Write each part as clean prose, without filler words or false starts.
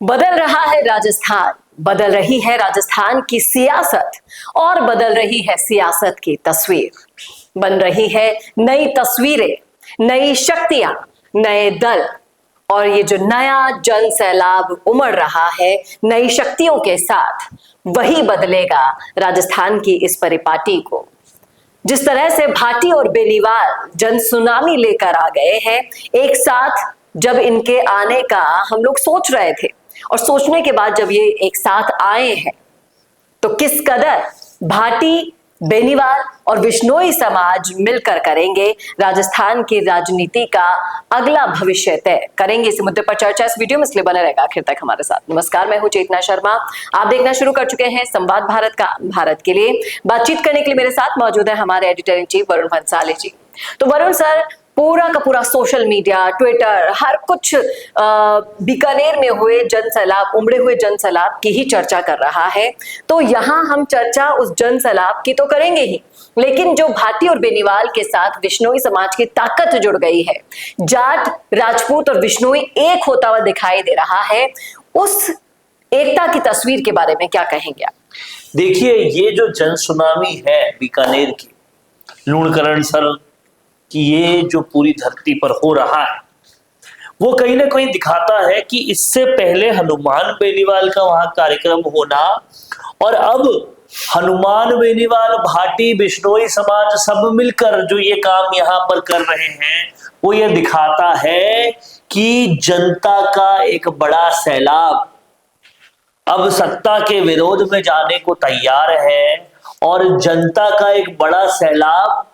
बदल रहा है राजस्थान, बदल रही है राजस्थान की सियासत और बदल रही है सियासत की तस्वीर। बन रही है नई तस्वीरें, नई शक्तियां, नए दल और ये जो नया जन सैलाब उमड़ रहा है नई शक्तियों के साथ, वही बदलेगा राजस्थान की इस परिपाटी को। जिस तरह से भाटी और बेनीवाल जन सुनामी लेकर आ गए हैं एक साथ, जब इनके आने का हम लोग सोच रहे थे और सोचने के बाद जब ये एक साथ आए हैं तो किस कदर भाटी, बेनीवाल और विश्नोई समाज मिलकर करेंगे राजस्थान की राजनीति का अगला भविष्य तय करेंगे। इस मुद्दे पर चर्चा इस वीडियो में, इसलिए बने रहेगा आखिर तक हमारे साथ। नमस्कार, मैं हूं चेतना शर्मा। आप देखना शुरू कर चुके हैं संवाद भारत का। भारत के लिए बातचीत करने के लिए मेरे साथ मौजूद है हमारे editor in chief Varun Bhansali ji. तो वरुण सर, पूरा का पूरा सोशल मीडिया, ट्विटर, हर कुछ बीकानेर में हुए जन सैलाब, उमड़े हुए जन सैलाब की ही चर्चा कर रहा है। तो यहाँ हम चर्चा उस जन सैलाब की तो करेंगे ही, लेकिन जो भाटी और बेनीवाल के साथ विश्नोई समाज की ताकत जुड़ गई है, जाट, राजपूत और विश्नोई एक होता हुआ दिखाई दे रहा है, उस एकता की तस्वीर के बारे में क्या कहेंगे आप? देखिए, ये जो जन सुनामी है बीकानेर की, लूणकरण सर कि ये जो पूरी धरती पर हो रहा है वो कहीं ना कहीं दिखाता है कि इससे पहले हनुमान बेनीवाल का वहां कार्यक्रम होना और अब हनुमान बेनीवाल, भाटी, बिश्नोई समाज सब मिलकर जो ये काम यहाँ पर कर रहे हैं वो ये दिखाता है कि जनता का एक बड़ा सैलाब अब सत्ता के विरोध में जाने को तैयार है। और जनता का एक बड़ा सैलाब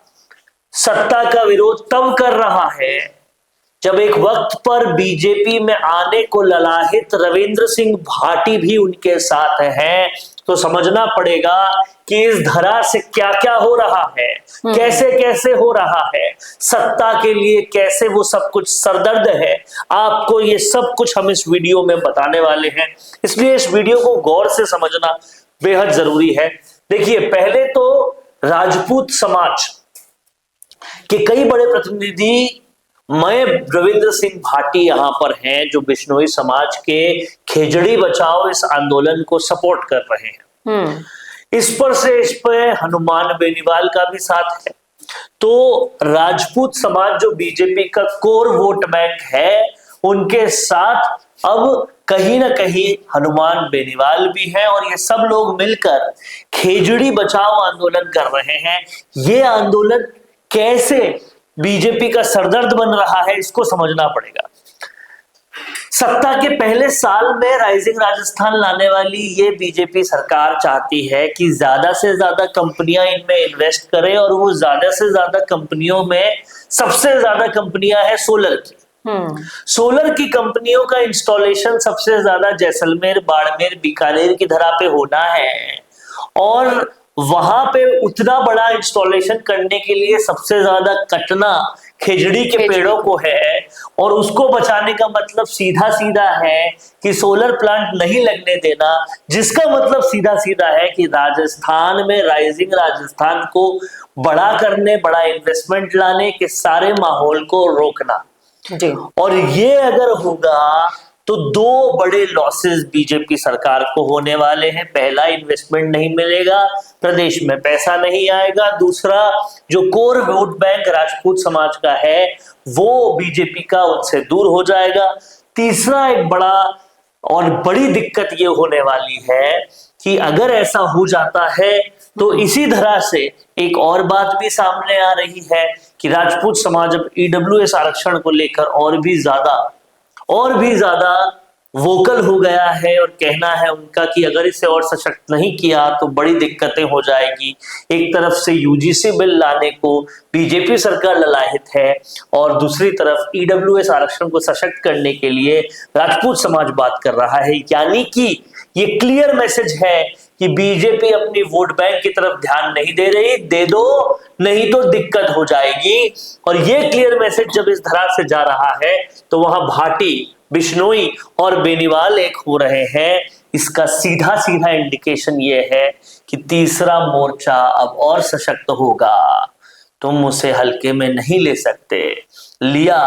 सत्ता का विरोध तब कर रहा है जब एक वक्त पर बीजेपी में आने को ललाहित रविंद्र सिंह भाटी भी उनके साथ हैं। तो समझना पड़ेगा कि इस धरा से क्या क्या हो रहा है, कैसे कैसे हो रहा है, सत्ता के लिए कैसे वो सब कुछ सरदर्द है। आपको ये सब कुछ हम इस वीडियो में बताने वाले हैं, इसलिए इस वीडियो को गौर से समझना बेहद जरूरी है। देखिए, पहले तो राजपूत समाज कि कई बड़े प्रतिनिधि, मैं रविंद्र सिंह भाटी यहां पर हैं जो बिश्नोई समाज के खेजड़ी बचाओ इस आंदोलन को सपोर्ट कर रहे हैं। इस पे हनुमान बेनीवाल का भी साथ है। तो राजपूत समाज जो बीजेपी का कोर वोट बैंक है, उनके साथ अब कहीं ना कहीं हनुमान बेनीवाल भी है और ये सब लोग मिलकर खेजड़ी बचाओ आंदोलन कर रहे हैं। ये आंदोलन कैसे बीजेपी का सरदर्द बन रहा है इसको समझना पड़ेगा। सत्ता के पहले साल में राइजिंग राजस्थान लाने वाली ये बीजेपी सरकार चाहती है कि ज्यादा से ज्यादा कंपनियां इनमें इन्वेस्ट करें और वो ज्यादा से ज्यादा कंपनियों में सबसे ज्यादा कंपनियां हैं सोलर की। सोलर की कंपनियों का इंस्टॉलेशन सबसे ज्यादा जैसलमेर, बाड़मेर, बीकानेर की धरा पे होना है और वहां पे उतना बड़ा इंस्टॉलेशन करने के लिए सबसे ज्यादा कटना खेजड़ी के पेड़ों को है और उसको बचाने का मतलब सीधा सीधा है कि सोलर प्लांट नहीं लगने देना, जिसका मतलब सीधा सीधा है कि राजस्थान में राइजिंग राजस्थान को बड़ा करने, बड़ा इन्वेस्टमेंट लाने के सारे माहौल को रोकना जी। और ये अगर होगा तो दो बड़े लॉसेस बीजेपी सरकार को होने वाले हैं। पहला, इन्वेस्टमेंट नहीं मिलेगा, प्रदेश में पैसा नहीं आएगा। दूसरा, जो कोर वोट बैंक राजपूत समाज का है वो बीजेपी का उनसे दूर हो जाएगा। तीसरा, एक बड़ा और बड़ी दिक्कत ये होने वाली है कि अगर ऐसा हो जाता है तो इसी तरह से एक और बात भी सामने आ रही है कि राजपूत समाज अब ईडब्ल्यूएस आरक्षण को लेकर और भी ज्यादा वोकल हो गया है और कहना है उनका कि अगर इसे और सशक्त नहीं किया तो बड़ी दिक्कतें हो जाएगी। एक तरफ से यूजीसी बिल लाने को बीजेपी सरकार ललाहित है और दूसरी तरफ ईडब्ल्यूएस आरक्षण को सशक्त करने के लिए राजपूत समाज बात कर रहा है। यानी कि ये क्लियर मैसेज है कि बीजेपी अपनी वोट बैंक की तरफ ध्यान नहीं दे रही, दे दो नहीं तो दिक्कत हो जाएगी। और ये क्लियर मैसेज जब इस धरा से जा रहा है तो वहां भाटी, बिश्नोई और बेनीवाल एक हो रहे हैं। इसका सीधा सीधा इंडिकेशन ये है कि तीसरा मोर्चा अब और सशक्त होगा। तुम उसे हल्के में नहीं ले सकते, लिया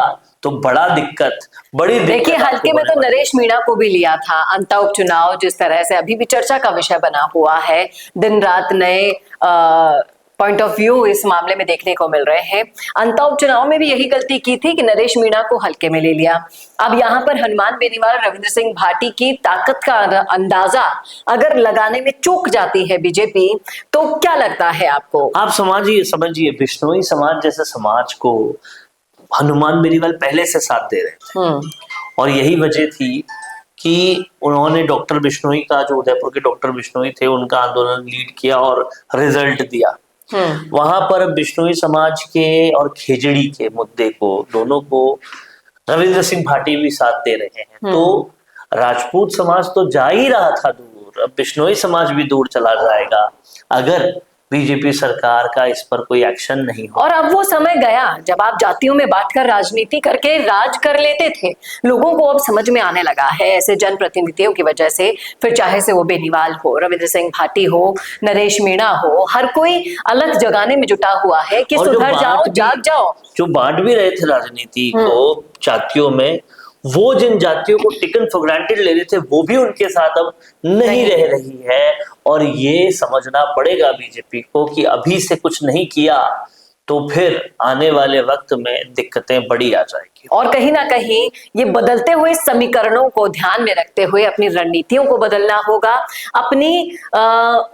तो बड़ी दिक्कत देखिए, आपको हल्के में होने तो वाली है। नरेश मीणा को भी लिया था। अंता उपचुनाव जिस तरह से अभी भी चर्चा का विषय बना हुआ है, दिन रात नए पॉइंट ऑफ व्यू इस मामले में देखने को मिल रहे हैं। अंता उपचुनाव में भी यही गलती की थी कि नरेश मीणा को हल्के में ले लिया। अब यहाँ पर हनुमान बेनीवाल, रविंद्र सिंह भाटी की ताकत का अंदाजा अगर लगाने में चूक जाती है बीजेपी, तो क्या लगता है आपको? आप समझिए बिश्नोई समाज जैसे समाज को हनुमान बेनीवाल पहले से साथ दे रहे थे, और यही वजह थी कि उन्होंने डॉक्टर बिश्नोई का, जो उदयपुर के डॉक्टर बिश्नोई थे, उनका आंदोलन लीड किया और रिजल्ट दिया। वहां पर बिश्नोई समाज के और खेजड़ी के मुद्दे को, दोनों को रविंद्र सिंह भाटी भी साथ दे रहे हैं। तो राजपूत समाज तो जा ही रहा था दूर, अब बिश्नोई समाज भी दूर चला जाएगा अगर बीजेपी सरकार का इस पर कोई एक्शन नहीं हो। और अब वो समय गया जब आप जातियों में बांटकर राजनीति करके राज कर लेते थे। लोगों को अब समझ में आने लगा है ऐसे जनप्रतिनिधियों की वजह से, फिर चाहे से वो बेनीवाल हो, रविंद्र सिंह भाटी हो, नरेश मीणा हो, हर कोई अलग जगाने में जुटा हुआ है कि सुधर जाओ, जाग जाओ। जो बांट भी रहे थे राजनीति को जातियों में, वो जिन जातियों को टेकन फॉर ग्रांटेड ले रहे थे, वो भी उनके साथ अब नहीं रह रही है। और ये समझना पड़ेगा बीजेपी को कि अभी से कुछ नहीं किया तो फिर आने वाले वक्त में दिक्कतें बड़ी आ जाएगी। और कहीं ना कहीं ये बदलते हुए समीकरणों को ध्यान में रखते हुए अपनी रणनीतियों को बदलना होगा। अपनी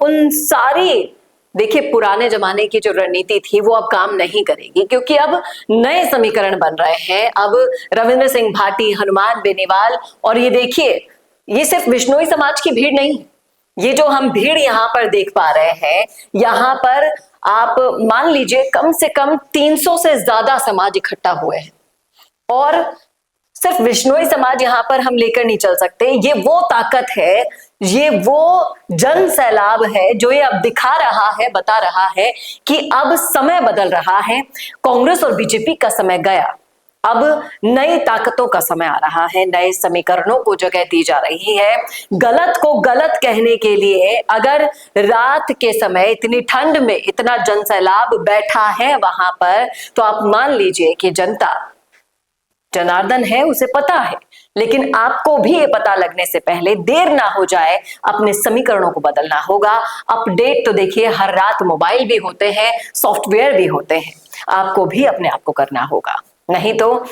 उन सारी, देखिए, पुराने जमाने की जो रणनीति थी वो अब काम नहीं करेगी, क्योंकि अब नए समीकरण बन रहे हैं। अब रविंद्र सिंह भाटी, हनुमान बेनीवाल, और ये देखिए, ये सिर्फ बिश्नोई समाज की भीड़ नहीं, ये जो हम भीड़ यहाँ पर देख पा रहे हैं, यहाँ पर आप मान लीजिए कम से कम 300 से ज्यादा समाज इकट्ठा हुए हैं। और सिर्फ बिश्नोई समाज यहाँ पर हम लेकर नहीं चल सकते। ये वो ताकत है, ये वो जन सैलाब है जो ये अब दिखा रहा है, बता रहा है कि अब समय बदल रहा है। कांग्रेस और बीजेपी का समय गया, अब नई ताकतों का समय आ रहा है, नए समीकरणों को जगह दी जा रही है। गलत को गलत कहने के लिए अगर रात के समय इतनी ठंड में इतना जन सैलाब बैठा है वहां पर, तो आप मान लीजिए कि जनता, जनार्दन है, उसे पता है। लेकिन आपको भी ये पता लगने से पहले देर ना हो जाए, अपने समीकरणों को बदलना होगा। अपडेट तो देखिए हर रात मोबाइल भी होते हैं, सॉफ्टवेयर भी होते हैं, आपको भी अपने आप को करना होगा। नहीं तो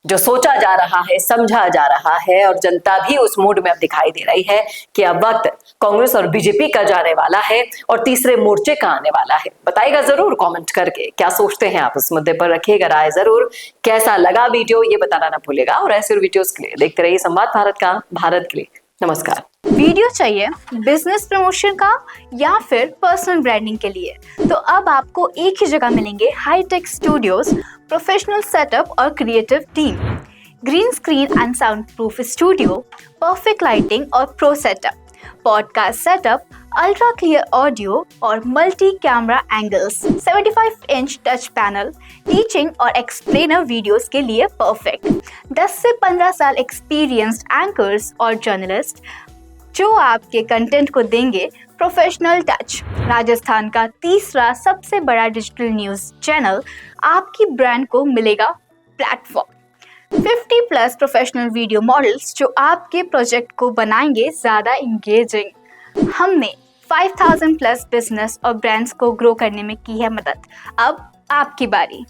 जो सोचा जा रहा है, समझा जा रहा है, और जनता भी उस मूड में अब दिखाई दे रही है कि अब वक्त कांग्रेस और बीजेपी का जाने वाला है और तीसरे मोर्चे का आने वाला है। बताइएगा जरूर कमेंट करके क्या सोचते हैं आप इस मुद्दे पर, रखिएगा राय जरूर। कैसा लगा वीडियो ये बताना ना भूलेगा, और ऐसे वीडियोस के लिए देखते रहिए संवाद भारत का, भारत के लिए नमस्कार। वीडियो चाहिए बिजनेस प्रमोशन का या फिर पर्सनल ब्रांडिंग के लिए, तो अब आपको एक ही जगह मिलेंगे हाईटेक स्टूडियोज, प्रोफेशनल सेटअप और creative team, green screen and sound proof studio, perfect lighting और pro setup, podcast setup, ultra clear audio और multi camera angles, 75 inch touch panel, teaching और एक्सप्लेनर वीडियोस के लिए परफेक्ट, 10 से 15 साल experienced anchors और journalist जो आपके कंटेंट को देंगे प्रोफेशनल टच। राजस्थान का तीसरा सबसे बड़ा डिजिटल न्यूज़ चैनल आपकी ब्रांड को मिलेगा प्लेटफॉर्म। 50+ प्रोफेशनल वीडियो मॉडल्स जो आपके प्रोजेक्ट को बनाएंगे ज़्यादा इंगेजिंग। हमने 5000+ बिजनेस और ब्रांड्स को ग्रो करने में की है मदद। अब आपकी बारी।